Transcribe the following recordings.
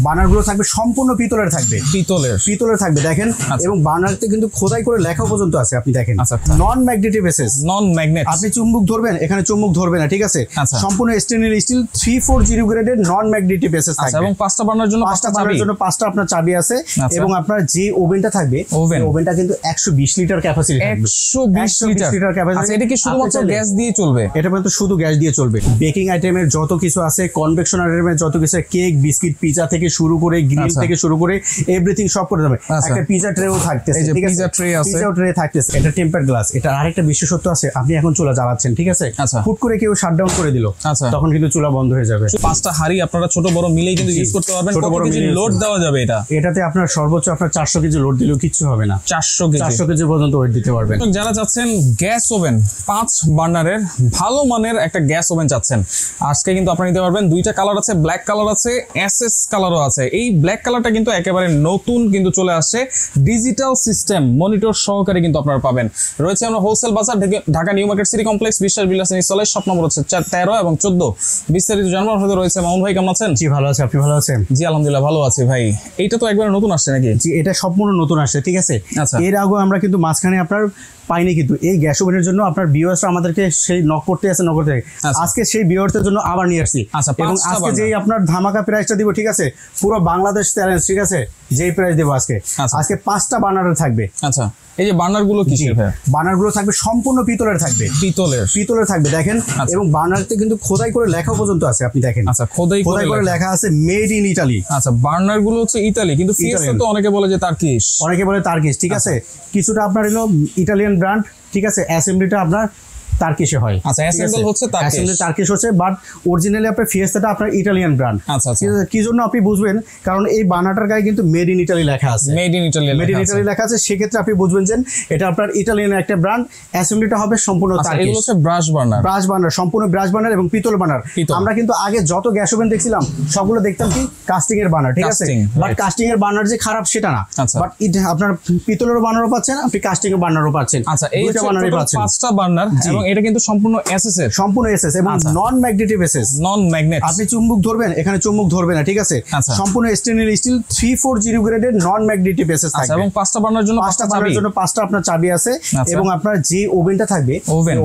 বার্নারগুলো থাকবে সম্পূর্ণ পিতলের থাকবে, পিতলের থাকবে দেখেন। এবং বার্নারতে কিন্তু খোদাই করে লেখা পর্যন্ত আছে, আপনি দেখেন নন ম্যাগনেটিক বেসিস, নন ম্যাগনেট। আপনি চুম্বক ধরবেন, এখানে চুম্বক ধরবে না, ঠিক আছে। সম্পূর্ণ স্টেনলেস স্টিল 340 গ্রেডের নন ম্যাগনেটিক বেসিস থাকবে। এবং পাঁচটা বার্নার জন্য পাঁচটা আপনার চাবি আছে। এবং আপনার যে ওভেনটা থাকবে, ওভেনটা কিন্তু 120 লিটার ক্যাপাসিটি থাকবে, 120 লিটার ক্যাপাসিটি। এটা কি শুধুমাত্র গ্যাস দিয়ে চলবে? এটা কিন্তু শুধু গ্যাস দিয়ে চলবে। বেকিং আইটেমের যত কিছু আছে, কনভেকশন আইটেমের যত কিছু, কেক, বিস্কিট, পিজা থেকে শুরু করে গ্রিল থেকে শুরু করে এভরিথিং সব করে দেবে। একটা পিজা ট্রেও থাকতেছে, ঠিক আছে, পিজা ট্রে থাকতেছে। এটা টেম্পার গ্লাস। এটা আরেকটা বিশেষত্ব আছে, আপনি এখন চুলা জ্বালাচ্ছেন, ঠিক আছে, ফুট করে কেউ শাটডাউন করে দিল, তখন কিন্তু চুলা বন্ধ হয়ে যাবে। পাঁচটা হাড়ি আপনারা ছোট বড় মিলেই কিন্তু ইউজ করতে পারবেন। ছোট বড় মিলে লোড দেওয়া যাবে। এটাতে আপনার সর্বোচ্চ আপনার 400 কেজি লোড দিলেও কিছু হবে না। 400 কেজি পর্যন্ত ওয়েট দিতে পারবেন। যারা চাচ্ছেন গ্যাস ওভেন 5 বার্নারের ভালো মানের একটা গ্যাস ওভেন চাচ্ছেন, আজকে কিন্তু আপনারা নিতে পারবেন। দুইটা কালার আছে, ব্ল্যাক কালার আছে, এসএস কালারও আছে। এই ব্ল্যাক কালারটা কিন্তু একেবারে নতুন কিন্তু চলে আসছে, ডিজিটাল সিস্টেম মনিটর সহকারে কিন্তু আপনারা পাবেন। রয়েছে আমরা হোলসেল বাজার, Dhaka new market city complex, বিশ্বাস বিলাস ইনস্টলের শপ নম্বর হচ্ছে 13 এবং 14। বিস্তারিত জানার সাথে রয়েছে মামুন ভাই, কেমন আছেন? জি ভালো আছে, আপনি ভালো আছেন? জি আলহামদুলিল্লাহ ভালো আছি ভাই। এইটা তো একবার নতুন আসছে নাকি? জি এটা সম্পূর্ণ নতুন আসছে, ঠিক আছে। এর আগে আমরা কিন্তু মাঝখানে আপনার পাইনি, কিন্তু এই গ্যাস ওভেনের জন্য আপনার ভিউয়ার্সরা আমাদেরকে সেই নক করতে আজকে সেই ভিউয়ার্সদের জন্য আবার নিয়ে আসছি। এবং আজকে যেই আপনার ধামাকা প্রাইসটা দিব, ঠিক আছে, পুরো বাংলাদেশ চ্যালেঞ্জ, ঠিক আছে, যেই প্রাইস দেবো আজকে 5টা বার্নার থাকবে। আচ্ছা, এই যে বার্নার গুলো কিসের? বার্নার গুলো থাকবে সম্পূর্ণ পিতলের থাকবে, পিতলের থাকবে দেখেন। এবং বার্নারতে কিন্তু খোদাই করে লেখা পর্যন্ত আছে, আপনি দেখেন। আচ্ছা, খোদাই করে লেখা আছে মেড ইন ইতালি। আচ্ছা, বার্নার গুলো হচ্ছে ইতালি, কিন্তু ফিয়েস্তা তো অনেকে বলে যে টার্কিশ, ঠিক আছে। কিছুটা আপনার হলো ইটালিয়ান ব্র্যান্ড, ঠিক আছে। অ্যাসেম্বলিটা আপনার টার্কিশে হয়। আচ্ছা, অ্যাসেম্বল হচ্ছে টার্কিশ হচ্ছে, বাট অরিজিনালি আপনার ফিয়েস্তাটা আপনার ইটালিয়ান ব্র্যান্ড। আচ্ছা, কি জন্য আপনি বুঝবেন, কারণ এই বার্নারটার গায়ে কিন্তু মেড ইন ইটালি লেখা আছে, মেড ইন ইটালি লেখা আছে। সেক্ষেত্রে আপনি বুঝবেন যে এটা আপনার ইটালিয়ান একটা ব্র্যান্ড। অ্যাসেম্বলিটা হবে সম্পূর্ণ টার্কিশ। এগুলো হচ্ছে ব্রাশ বার্নার, সম্পূর্ণ ব্রাশ বার্নার এবং পিতল বার্নার। আমরা কিন্তু আগে যত গ্যাস ওভেন দেখছিলাম সবগুলো দেখতাম কি কাস্টিং এর বার্নার, ঠিক আছে। বাট কাস্টিং এর বার্নার যে খারাপ সেটা না, বাট আপনার পিতলের বার্নারও পাচ্ছেন, আপনি কাস্টিং এর বার্নারও পাচ্ছেন। আচ্ছা, এই বার্নারই পাচ্ছেন 5টা বার্নার, এবং এটা কিন্তু সম্পূর্ণ সম্পূর্ণ এসএস এবং নন ম্যাগনেটিক বেসিস, নন ম্যাগনেট। আপনি চুম্বক ধরবেন, এখানে চুম্বক ধরবে না, ঠিক আছে। সম্পূর্ণ স্টেনলেস স্টিল 340 গ্রেডের নন ম্যাগনেটিক বেসিস থাকবে। এবং 5টা বার্নার জন্য 5টা আপনার চাবি আছে। এবং আপনার যে ওভেনটা থাকবে,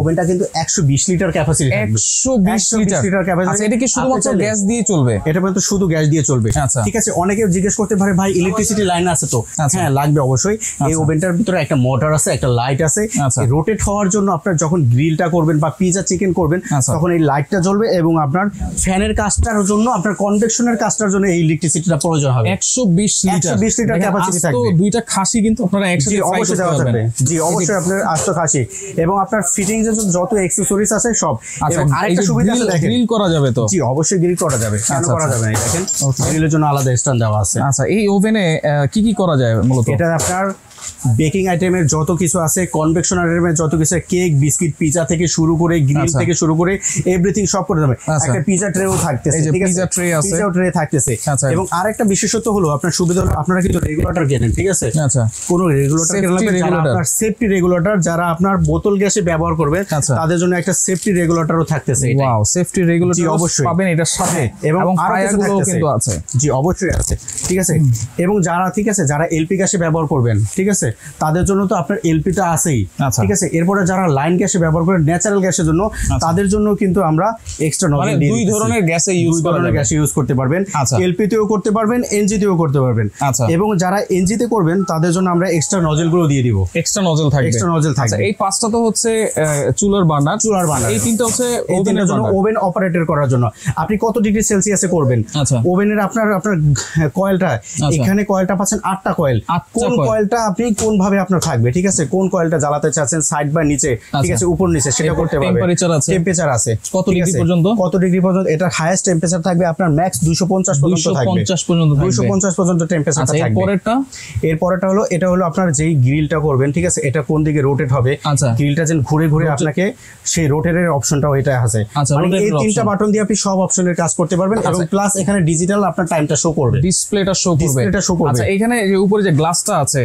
ওভেনটা কিন্তু 120 লিটার ক্যাপাসিটি থাকবে, 120 লিটার ক্যাপাসিটি। আচ্ছা, এটা কি শুধুমাত্র গ্যাস দিয়ে চলবে? এটা কিন্তু শুধু গ্যাস দিয়ে চলবে, ঠিক আছে। অনেকে জিজ্ঞেস করতে পারে ভাই ইলেকট্রিসিটি লাইন আছে তো? হ্যাঁ লাগবে অবশ্যই। এই ওভেনটার ভিতরে একটা মোটর আছে, একটা লাইট আছে। রোটেট হওয়ার জন্য আপনার যখন গ্রিলটা করবেন বা পিজা চিকেন করবেন, তখন এই লাইটটা জ্বলবে। এবং আপনার ফ্যানের কাজটার জন্য, আপনার কনভেকশনের কাজটার জন্য এই ইলেকট্রিসিটিটা প্রয়োজন হবে। 120 লিটার ক্যাপাসিটি থাকবে। দুইটা খাসি কিন্তু আপনারা একসাথে অবশ্যই দেওয়া যাবে। জি অবশ্যই আপনার আস্ত খাসি। এবং আপনার ফিটিংস এর যত অ্যাকসেসরিজ আছে সব। এবং আরেকটা সুবিধা আছে, দেখেন গ্রিল করা যাবে তো? জি অবশ্যই গ্রিল করা যাবে, কেন করা যাবে না? দেখেন গ্রিলের জন্য আলাদা স্ট্যান্ড দেওয়া আছে। আচ্ছা, এই ওভেনে কি কি করা যায় মূলত? এটা আপনার বেকিং আইটেমের যত কিছু আছে, কনভেকশন আইটেমের যত কিছু, কেক, বিস্কিট, পিজা থেকে শুরু করে গ্রিল থেকে শুরু করে এভরিথিং সব করে দেবে। একটা পিজা ট্রেও থাকতেছে, ঠিক আছে, পিজা ট্রে থাকতেছে। এবং আরেকটা বিশেষত্ব হলো আপনার সুবিধা হলো আপনারা কিন্তু রেগুলেটর কেনেন, ঠিক আছে। আচ্ছা, কোন রেগুলেটর কেনলে আপনার সেফটি রেগুলেটর, যারা আপনার বোতল গ্যাসে ব্যবহার করবে তাদের জন্য একটা সেফটি রেগুলেটরও থাকতেছে। ওয়াও, সেফটি রেগুলেটর অবশ্যই পাবেন এটার সাথে। এবং পায়াগুলো কিন্তু আছে। জি অবশ্যই আছে, ঠিক আছে। এবং যারা, ঠিক আছে, যারা এলপি গ্যাসে ব্যবহার করবেন, ঠিক আছে, তাদের জন্য তো আপনার এলপিটা আছেই, ঠিক আছে। এরপরে যারা লাইন গ্যাসে ব্যবহার করেন, ন্যাচারাল গ্যাসের জন্য, তাদের জন্য কিন্তু আমরা এক্সট্রা নজল দিয়ে দুই ধরনের গ্যাসে ইউজ করতে পারবেন। এলপিতেও করতে পারবেন, এনজিতেও করতে পারবেন। এবং যারা এনজিতে করবেন তাদের জন্য আমরা এক্সট্রা নজলগুলো দিয়ে দিব। এক্সট্রা নজল থাকবে। এই 5টা তো হচ্ছে চুলার বার্নার। এই 3টা হচ্ছে ওভেনের জন্য, ওভেন অপারেটর করার জন্য। আপনি কত ডিগ্রি সেলসিয়াসে করবেন? ওভেনের আপনার কয়েলটা, এখানে কয়েলটা পাচ্ছেন 8টা কয়েল। কোন কয়েলটা আপনি কোন ভাবে আপনার থাকবে, ঠিক আছে, কোন কয়েলটা জ্বালাতে চাচ্ছেন, সাইড বা নিচে, ঠিক আছে, উপর নিচে, সেটা করতে পারবেন। টেম্পারেচার আছে কত ডিগ্রি পর্যন্ত? এটা হাইয়েস্ট টেম্পারেচার থাকবে আপনার ম্যাক্স 250 পর্যন্ত থাকবে, 250 পর্যন্ত টেম্পারেচার থাকবে। এরপরেরটা হলো, এটা হলো আপনার যেই গ্রিলটা করবেন, ঠিক আছে, এটা কোন দিকে রোটেট হবে, গ্রিলটা যেন ঘুরে ঘুরে আপনাকে সেই রোটেটের অপশনটাও এটা আছে। মানে এই 3টা বাটন দিয়ে আপনি সব অপশনের কাজ করতে পারবেন। এবং প্লাস এখানে ডিজিটাল আপনার টাইমটা শো করবে, ডিসপ্লেটা শো করবে। আচ্ছা, এখানে যে উপরে যে গ্লাসটা আছে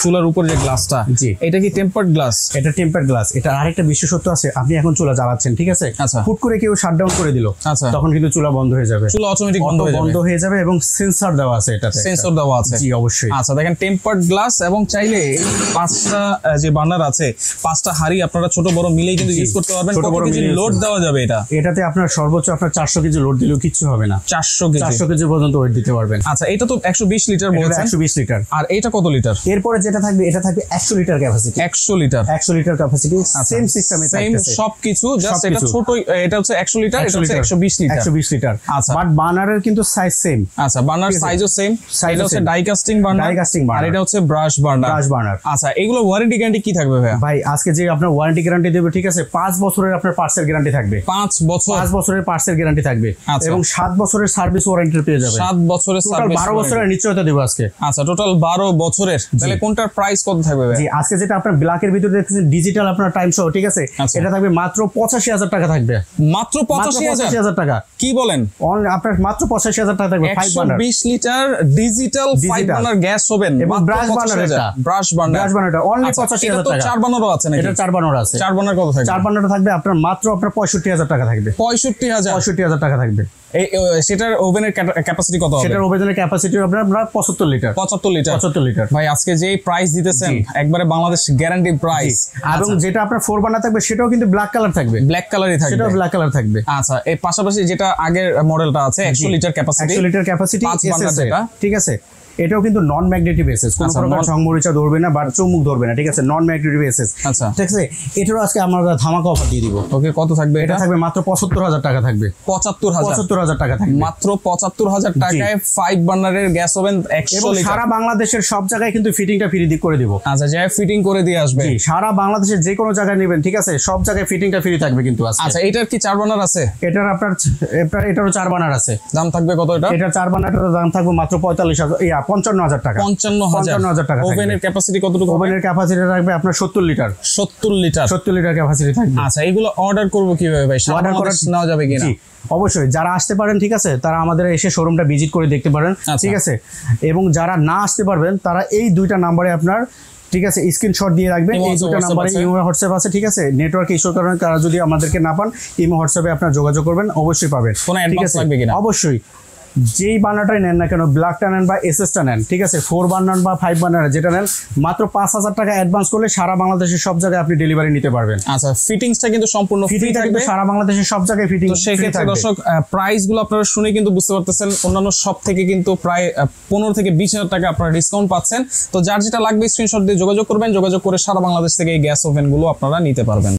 চুলার উপরে যে গ্লাসটা, এটা কি টেম্পারড গ্লাস? এটা টেম্পারড গ্লাস। এটা আরেকটা বিশেষত্ব আছে, আপনি এখন চুলা জ্বালাচ্ছেন, ঠিক আছে, হুট করে কেউ শাটডাউন করে দিল, তখন কিন্তু চুলা বন্ধ হয়ে যাবে, চুলা অটোমেটিক বন্ধ হয়ে যাবে। এবং সেন্সর দেওয়া আছে, এটাতে সেন্সর দেওয়া আছে। জি অবশ্যই। আচ্ছা দেখেন টেম্পারড গ্লাস, এবং চাইলে 5টা যে বার্নার আছে 5টা হাড়ি আপনারা ছোট বড় মিলেই কিন্তু ইউজ করতে পারবেন। কত কেজি লোড দেওয়া যাবে এটাতে? আপনার সর্বোচ্চ আপনার 400 কেজি লোড দিলেও কিছু হবে না। 400 কেজি পর্যন্ত ওয়েট দিতে পারবেন। আচ্ছা এটা তো 120 লিটার বলেছেন। 120 লিটার। আর এটা কত লিটার? এরপরে যেটা থাকবে, এটা থাকবে 100 litre capacity. 100 litre capacity, same সিস্টেমে সেম সবকিছু, জাস্ট এটা ছোট, এটা হচ্ছে 100 লিটার, এটা হচ্ছে 120 লিটার। 120 লিটার। আচ্ছা বাট বার্নারের কিন্তু সাইজ সেম। আচ্ছা বার্নার সাইজও সেম। এটা হচ্ছে ডাই কাস্টিং বার্নার, আর এটা হচ্ছে ব্রাশ বার্নার। আচ্ছা এগুলো ওয়ারেন্টি গ্যারান্টি কি থাকবে ভাইয়া? ভাই আজকে যে আপনার ওয়ারেন্টি গ্যারান্টি দেবে, ঠিক আছে, 5 বছরের আপনার পার্টসের গ্যারান্টি থাকবে। 5 বছরের পার্টসের গ্যারান্টি থাকবে, এবং 7 বছরের সার্ভিস ওয়ারেন্টি পেয়ে যাবেন। 7 বছরের সার্ভিস, 12 বছরের নিশ্চয়তা দেব আজকে। আচ্ছা টোটাল 12 বছরের। তাহলে কোনটার প্রাইস কত থাকবে ভাই? জি আজকে যেটা আপনার ব্ল্যাকের ভিতরে দেখতেছেন ডিজিটাল আপনার টাইম শো, ঠিক আছে, এটা থাকবে মাত্র 85,000 টাকা থাকবে। মাত্র 85,000 টাকা? কি বলেন? আপনার মাত্র 85,000 টাকা থাকবে। 120 litre digital 5 burner gas oven, এবং brass burner, brass burner only 85,000 টাকা। 4 বার্নারও আছে নাকি? এটা 4 বার্নার আছে। 4 বার্নার কত থাকবে? 4 বার্নার থাকবে আপনার মাত্র আপনার 65,000 টাকা থাকবে। 65,000 টাকা থাকবে। সেটার ওভেনের ক্যাপাসিটি কত হবে? সেটার ওভেনের ক্যাপাসিটি আপনার 75 লিটার। 75 লিটার। ভাই আজকে যে প্রাইস দিতেছেন একবারে বাংলাদেশ গ্যারান্টি প্রাইস। এবং যেটা আপনার 4 বার্নার থাকবে সেটাও কিন্তু ব্ল্যাক কালার থাকবে। ব্ল্যাক কালারই থাকবে। সেটাও ব্ল্যাক কালার থাকবে। আচ্ছা এর পাশাপাশি যেটা আগের মডেলটা আছে 100 litre capacity, 100 litre capacity 5 burner যেটা, ঠিক আছে, এটাও কিন্তু নন ম্যাগনেটিক এসএস, কোনো প্রকার ঝংমরিচা ধরবে না বা চুমুক ধরবে না, ঠিক আছে, নন ম্যাগনেটিক এসএস। আচ্ছা ঠিক আছে, এটারও আজকে আমরা ধামাকা অফার দিয়ে দিব। ওকে কত থাকবে? এটা থাকবে মাত্র 75,000 টাকা থাকবে। 75,000 টাকা থাকবে। মাত্র 75,000 টাকায় 5 বার্নারের গ্যাস ওভেন 100 লিটার। সারা বাংলাদেশের সব জায়গায় কিন্তু ফিটিংটা ফ্রি করে দিব। আচ্ছা যাই ফিটিং করে দিয়ে আসবে। জি সারা বাংলাদেশের যে কোনো জায়গায় নেবেন, ঠিক আছে, সব জায়গায় ফিটিংটা ফ্রি থাকবে কিন্তু আজকে। আচ্ছা এটার কি 4 বার্নার আছে? এটার আপনার এটারও 4 বার্নার আছে। দাম থাকবে কত এটা? এটা 4 বার্নারটার দাম থাকবে মাত্র 55,000 টাকা। 55,000 টাকা। ওভেনের ক্যাপাসিটি কতটুকু? ওভেনের ক্যাপাসিটি থাকবে আপনার 70 লিটার। 70 লিটার ক্যাপাসিটি থাকবে। আচ্ছা এগুলো অর্ডার করব কিভাবে ভাই? অর্ডার করে নেওয়া যাবে কিনা? জি অবশ্যই, যারা আসতে পারেন, ঠিক আছে, তারা আমাদের এসে শোরুমটা ভিজিট করে দেখতে পারেন, ঠিক আছে, এবং যারা না আসতে পারবেন তারা এই 2টা নাম্বারে আপনার, ঠিক আছে, স্ক্রিনশট দিয়ে রাখবেন। এই 2টা নাম্বারে ইমো হোয়াটসঅ্যাপ আছে, ঠিক আছে, নেটওয়ার্ক ইস্যুর কারণে তারা যদি আমাদেরকে না পান, ইমো হোয়াটসঅ্যাপে আপনারা যোগাযোগ করবেন, অবশ্যই পাবেন। কোনো অ্যাডভান্স লাগবে কিনা? অবশ্যই, যেই বার্নারটাই নেন না কেন, ব্ল্যাকটা নেন বা এসএসটা নেন, ঠিক আছে, 4 বার্নার বা 5 বার্নার যেটা নেন, মাত্র 5,000 টাকা অ্যাডভান্স করলে সারা বাংলাদেশের সব জায়গায় আপনি ডেলিভারি নিতে পারবেন। আচ্ছা ফিটিংসটা কিন্তু সম্পূর্ণ ফ্রি থাকবে, সারা বাংলাদেশের সব জায়গায় ফিটিং। তো সেই ক্ষেত্রে দর্শক প্রাইসগুলো আপনারা শুনে কিন্তু বুঝতে পারতেছেন, অন্যান্য সব থেকে কিন্তু প্রায় 15 থেকে 20,000 টাকা আপনারা ডিসকাউন্ট পাচ্ছেন। তো যার যেটা লাগবে স্ক্রিনশট দিয়ে যোগাযোগ করবেন, যোগাযোগ করে সারা বাংলাদেশ থেকে এই গ্যাস ওভেনগুলো আপনারা নিতে পারবেন।